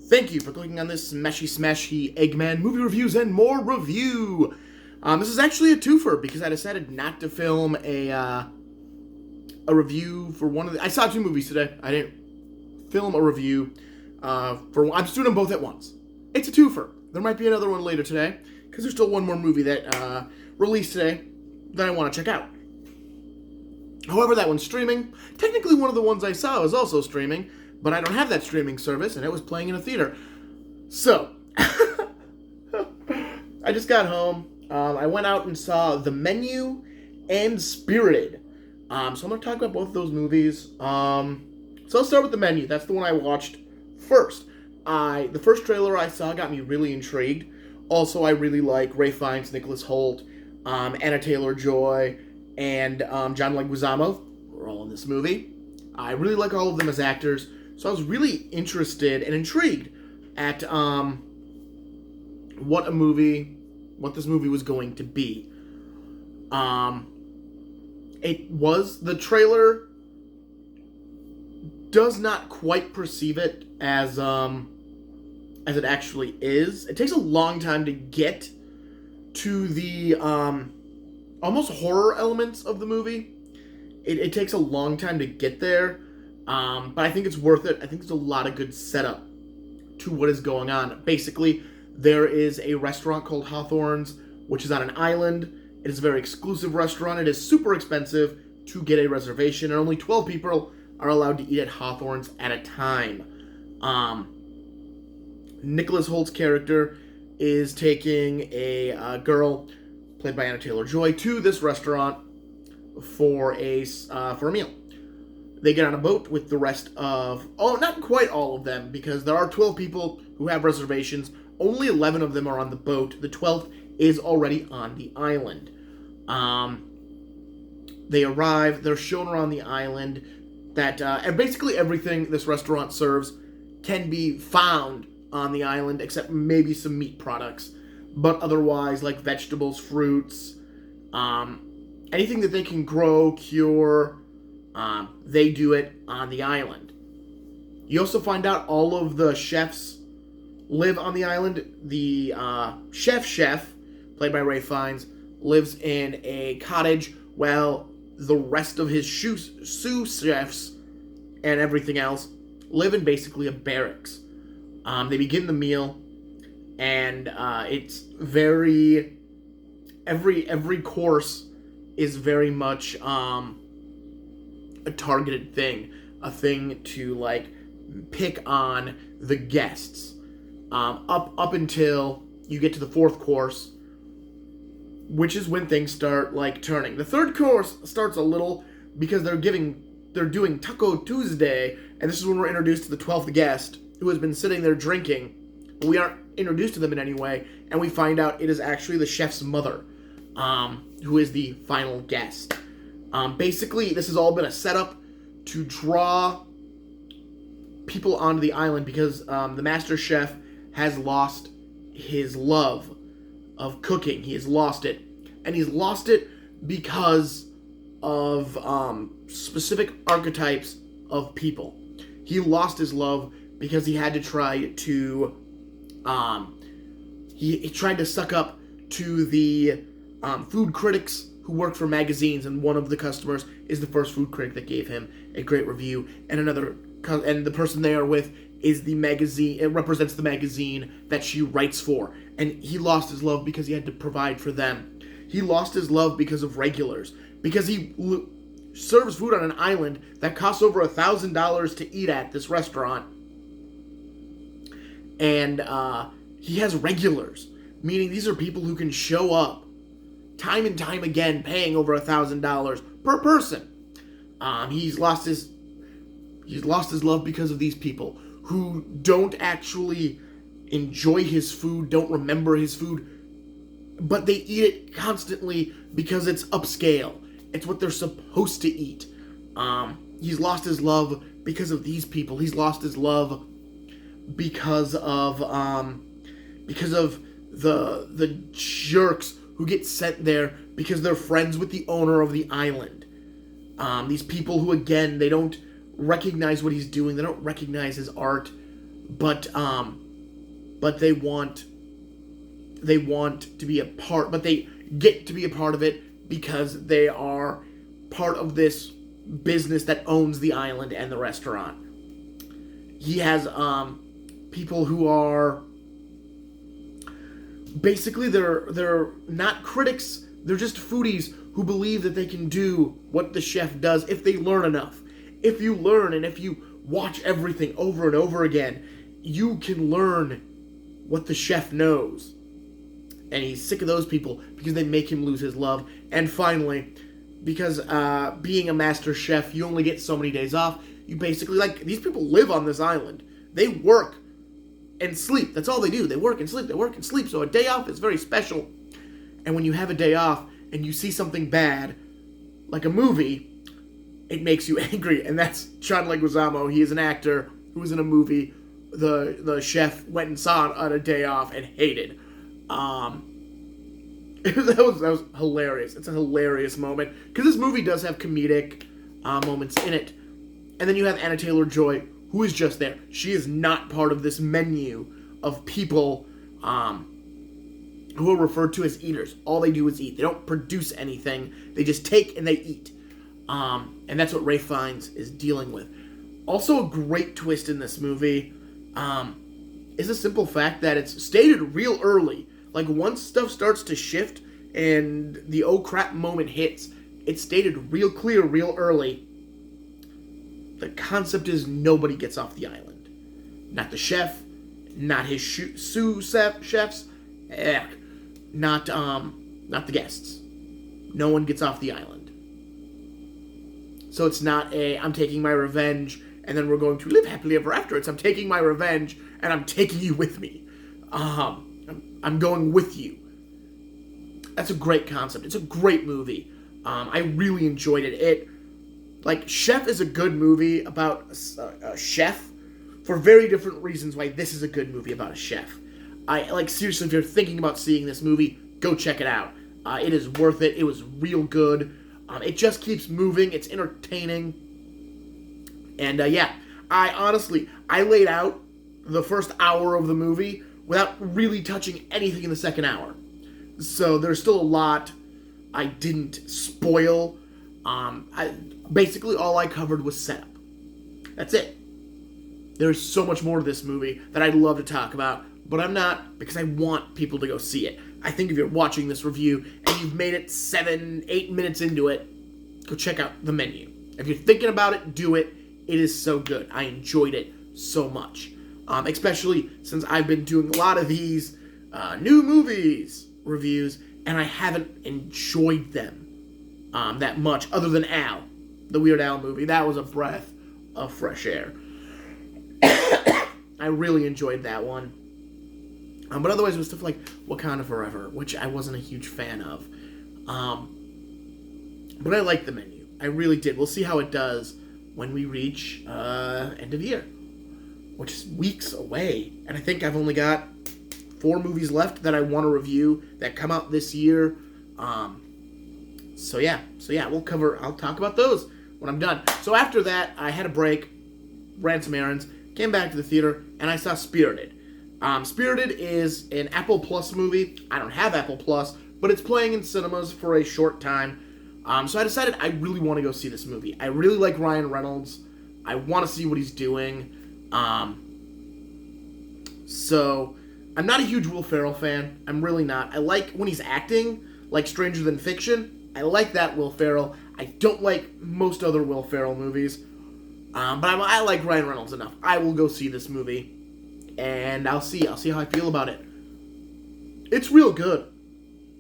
Thank you for clicking on this Smashy Smashy Eggman movie reviews and more review. This is actually a twofer because I decided not to film a review for one of the... I saw two movies today. I didn't film a review for... I'm just doing them both at once. It's a twofer. There might be another one later today because there's still one more movie that released today that I want to check out. However, that one's streaming. Technically, one of the ones I saw is also streaming, but I don't have that streaming service, and it was playing in a theater. So, I just got home. I went out and saw The Menu and Spirited. So I'm going to talk about both of those movies. So I'll start with The Menu. That's the one I watched first. The first trailer I saw got me really intrigued. Also, I really like Ralph Fiennes, Nicholas Hoult, Anna Taylor-Joy, and John Leguizamo. We're all in this movie. I really like all of them as actors. So I was really interested and intrigued at what this movie was going to be. The trailer does not quite perceive it as it actually is. It takes a long time to get to the almost horror elements of the movie. It takes a long time to get there. But I think it's worth it. I think there's a lot of good setup to what is going on. Basically, there is a restaurant called Hawthorne's, which is on an island. It is a very exclusive restaurant. It is super expensive to get a reservation, and only 12 people are allowed to eat at Hawthorne's at a time. Nicholas Holt's character is taking a girl, played by Anna Taylor-Joy, to this restaurant for a meal. They get on a boat with the rest of... Oh, not quite all of them, because there are 12 people who have reservations. Only 11 of them are on the boat. The 12th is already on the island. They arrive. They're shown around the island that... basically everything this restaurant serves can be found on the island, except maybe some meat products. But otherwise, like vegetables, fruits, anything that they can grow, cure... they do it on the island. You also find out all of the chefs live on the island. The chef, played by Ralph Fiennes, lives in a cottage while the rest of his sous chefs and everything else live in basically a barracks. They begin the meal, and it's very... Every course is very much... a targeted thing, a thing to like pick on the guests, up until you get to the fourth course, which is when things start like turning. The third course starts a little because they're doing Taco Tuesday, and this is when we're introduced to the 12th guest who has been sitting there drinking. We aren't introduced to them in any way, and we find out it is actually the chef's mother, who is the final guest. Basically, this has all been a setup to draw people onto the island because the master chef has lost his love of cooking. He has lost it. And he's lost it because of specific archetypes of people. He lost his love because he had to try to... He tried to suck up to the food critics who worked for magazines, and one of the customers is the first food critic that gave him a great review, and the person they are with is the magazine. It represents the magazine that she writes for, and he lost his love because he had to provide for them. He lost his love because of regulars, because he serves food on an island that costs over $1,000 to eat at this restaurant, and he has regulars, meaning these are people who can show up time and time again, paying over $1,000 per person. He's lost his love because of these people who don't actually enjoy his food, don't remember his food, but they eat it constantly because it's upscale. It's what they're supposed to eat. He's lost his love because of these people. He's lost his love because of the jerks who get sent there because they're friends with the owner of the island. These people who, again, they don't recognize what he's doing. They don't recognize his art. but they want to be a part, but they get to be a part of it because they are part of this business that owns the island and the restaurant. He has people who are basically they're not critics, they're just foodies who believe that they can do what the chef does if they learn enough. If you learn and if you watch everything over and over again, you can learn what the chef knows. And he's sick of those people because they make him lose his love. And finally, because being a master chef, you only get so many days off. You basically, like, these people live on this island. They work and sleep. That's all they do. They work and sleep. They work and sleep. So a day off is very special. And when you have a day off and you see something bad, like a movie, it makes you angry. And that's John Leguizamo. He is an actor who was in a movie the chef went and saw it on a day off and hated. That was hilarious. It's a hilarious moment because this movie does have comedic moments in it. And then you have Anna Taylor-Joy, who is just there. She is not part of this menu of people who are referred to as eaters. All they do is eat. They don't produce anything. They just take and they eat. And that's what Ralph Fiennes is dealing with. Also, a great twist in this movie is the simple fact that it's stated real early. Like, once stuff starts to shift and the oh crap moment hits, it's stated real clear, real early. The concept is nobody gets off the island. Not the chef, not his sous chefs, not the guests. No one gets off the island. So it's not I'm taking my revenge and then we're going to live happily ever after. It's I'm taking my revenge and I'm taking you with me. I'm going with you. That's a great concept. It's a great movie. I really enjoyed it. Chef is a good movie about a chef for very different reasons why this is a good movie about a chef. Seriously, if you're thinking about seeing this movie, go check it out. It is worth it. It was real good. It just keeps moving. It's entertaining. And I laid out the first hour of the movie without really touching anything in the second hour. So there's still a lot I didn't spoil. Basically all I covered was setup. That's it. There's so much more to this movie that I'd love to talk about, but I'm not, because I want people to go see it. I think if you're watching this review and you've made it 7-8 minutes into it, go check out the menu. If you're thinking about it, do it. It is so good. I enjoyed it so much. Especially since I've been doing a lot of these new movies reviews, and I haven't enjoyed them that much, other than Al, the Weird Al movie. That was a breath of fresh air. I really enjoyed that one. But otherwise, it was stuff like Wakanda Forever, which I wasn't a huge fan of. But I liked the menu. I really did. We'll see how it does when we reach end of year, which is weeks away. And I think I've only got 4 movies left that I want to review that come out this year. So yeah, I'll talk about those when I'm done. So after that, I had a break, ran some errands, came back to the theater, and I saw Spirited. Spirited is an Apple Plus movie. I don't have Apple Plus, but it's playing in cinemas for a short time. So I decided I really want to go see this movie. I really like Ryan Reynolds. I want to see what he's doing. So I'm not a huge Will Ferrell fan. I'm really not. I like when he's acting, like Stranger Than Fiction. I like that Will Ferrell. I don't like most other Will Ferrell movies. But I like Ryan Reynolds enough. I will go see this movie, and I'll see how I feel about it. It's real good.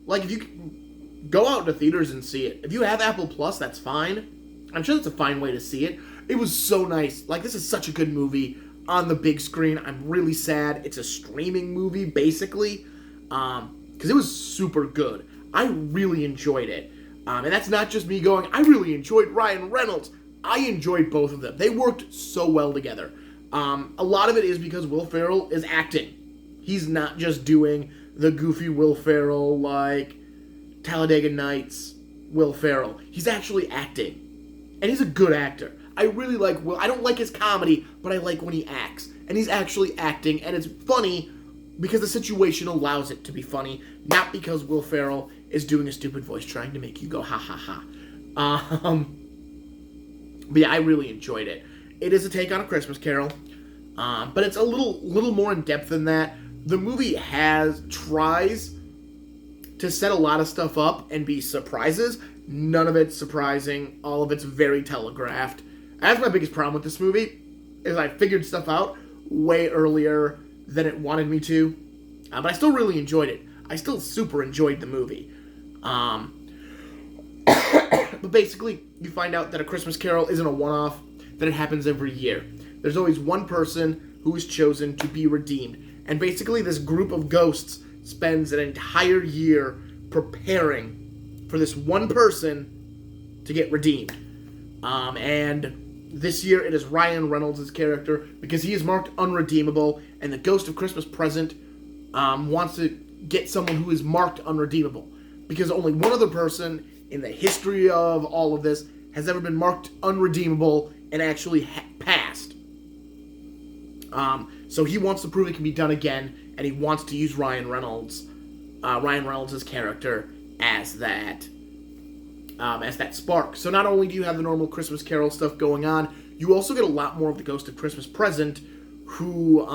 Like, if you go out to theaters and see it. If you have Apple Plus, that's fine. I'm sure that's a fine way to see it. It was so nice. Like, this is such a good movie on the big screen. I'm really sad it's a streaming movie, basically, because it was super good. I really enjoyed it. And that's not just me going, I really enjoyed Ryan Reynolds. I enjoyed both of them. They worked so well together. A lot of it is because Will Ferrell is acting. He's not just doing the goofy Will Ferrell, like Talladega Nights Will Ferrell. He's actually acting. And he's a good actor. I really like Will. I don't like his comedy, but I like when he acts. and he's actually acting, and it's funny because the situation allows it to be funny, not because Will Ferrell is doing a stupid voice trying to make you go ha ha ha. But yeah, I really enjoyed it. It is a take on A Christmas Carol, but it's a little more in depth than that. The movie tries to set a lot of stuff up and be surprises. None of it's surprising. All of it's very telegraphed. That's my biggest problem with this movie, is I figured stuff out way earlier than it wanted me to. But I still really enjoyed it. I still super enjoyed the movie. But basically, you find out that A Christmas Carol isn't a one-off, that it happens every year. There's always one person who is chosen to be redeemed. And basically, this group of ghosts spends an entire year preparing for this one person to get redeemed. And this year it is Ryan Reynolds' character, because he is marked unredeemable, and the Ghost of Christmas Present wants to get someone who is marked unredeemable, because only one other person in the history of all of this has ever been marked unredeemable and actually passed. So he wants to prove it can be done again, and he wants to use Ryan Reynolds' character as that spark. So not only do you have the normal Christmas Carol stuff going on, you also get a lot more of the Ghost of Christmas Present, who's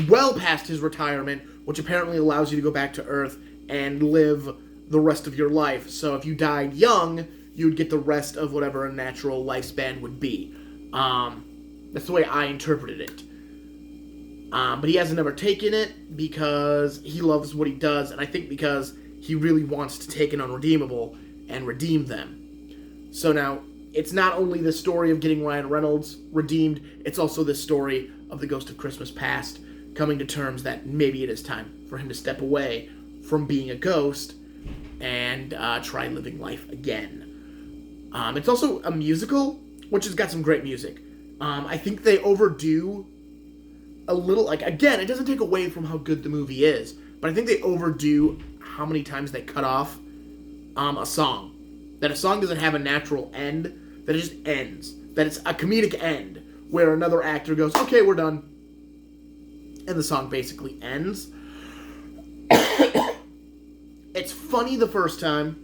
well past his retirement, which apparently allows you to go back to Earth and live the rest of your life. So if you died young, you'd get the rest of whatever a natural lifespan would be. That's the way I interpreted it. But he hasn't ever taken it because he loves what he does, and I think because he really wants to take an unredeemable and redeem them. So now, it's not only the story of getting Ryan Reynolds redeemed, it's also the story of the Ghost of Christmas Past coming to terms that maybe it is time for him to step away from being a ghost and try living life again. It's also a musical, which has got some great music. I think they overdo a little, like, again, it doesn't take away from how good the movie is, but I think they overdo how many times they cut off a song. That a song doesn't have a natural end, that it just ends. That it's a comedic end, where another actor goes, okay, we're done. And the song basically ends. It's funny the first time.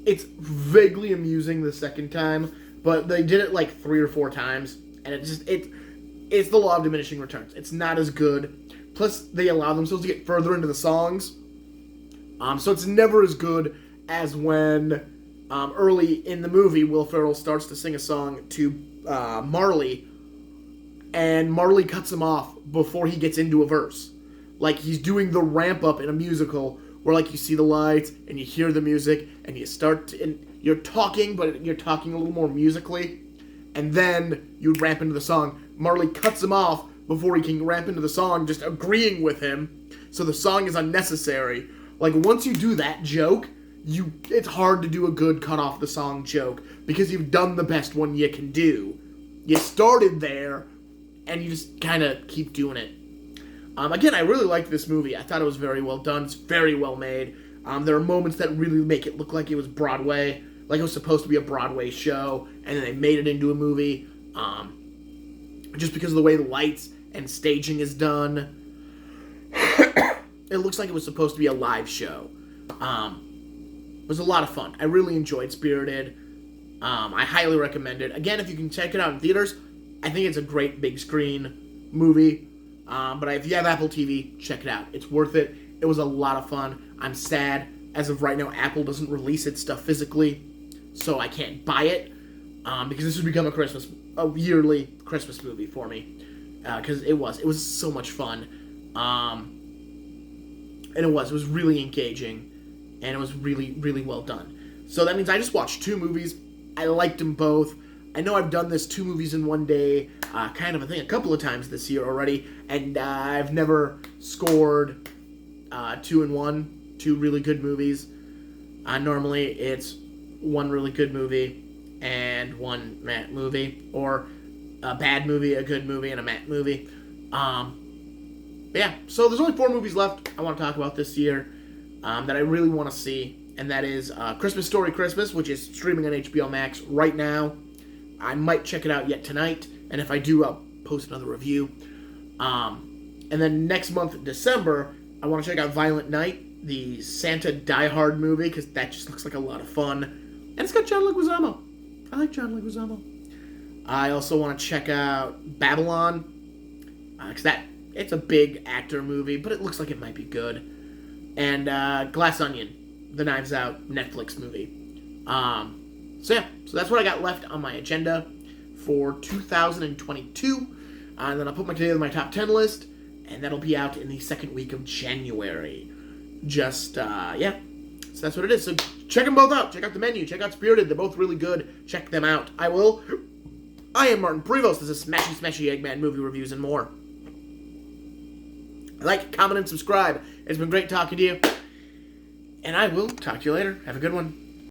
It's vaguely amusing the second time, but they did it like 3 or 4 times, and it's the law of diminishing returns. It's not as good. Plus, they allow themselves to get further into the songs. So it's never as good as when early in the movie, Will Ferrell starts to sing a song to Marley, and Marley cuts him off before he gets into a verse. Like, he's doing the ramp up in a musical where, like, you see the lights and you hear the music and you and you're talking, but you're talking a little more musically, and then you ramp into the song. Marley cuts him off before he can ramp into the song, just agreeing with him, so the song is unnecessary. Like, once you do that joke, it's hard to do a good cut off the song joke, because you've done the best one you can do. You started there, and you just kind of keep doing it. Again, I really liked this movie. I thought it was very well done. It's very well made. There are moments that really make it look like it was Broadway, like it was supposed to be a Broadway show, and then they made it into a movie. Just because of the way the lights and staging is done, it looks like it was supposed to be a live show. It was a lot of fun. I really enjoyed Spirited. I highly recommend it. Again, if you can check it out in theaters, I think it's a great big screen movie. But if you have Apple TV, check it out. It's worth it. It was a lot of fun. I'm sad, as of right now, Apple doesn't release its stuff physically, so I can't buy it, because this would become a yearly Christmas movie for me, because it was so much fun, and it was really engaging, and it was really, really well done. So that means I just watched 2 movies. I liked them both. I know I've done this 2 movies in one day, kind of a thing, a couple of times this year already, and I've never scored 2 in 1, 2 really good movies. Normally it's 1 really good movie and 1 meh movie, or a bad movie, a good movie, and a meh movie. But yeah, so there's only 4 movies left I want to talk about this year that I really want to see, and that is Christmas Story Christmas, which is streaming on HBO Max right now. I might check it out yet tonight, And if I do, I'll post another review. And then next month, December, I want to check out Violent Night, the Santa Die Hard movie, because that just looks like a lot of fun. And it's got John Leguizamo. I like John Leguizamo. I also want to check out Babylon, because it's a big actor movie, but it looks like it might be good. And Glass Onion, the Knives Out Netflix movie. So that's what I got left on my agenda for 2022. And then I'll put together my top 10 list, and that'll be out in the second week of January. So that's what it is. So check them both out. Check out the menu. Check out Spirited. They're both really good. Check them out. I am Martin Prevost. This is Smashy Smashy Eggman movie reviews and more. Like, comment, and subscribe. It's been great talking to you. And I will talk to you later. Have a good one.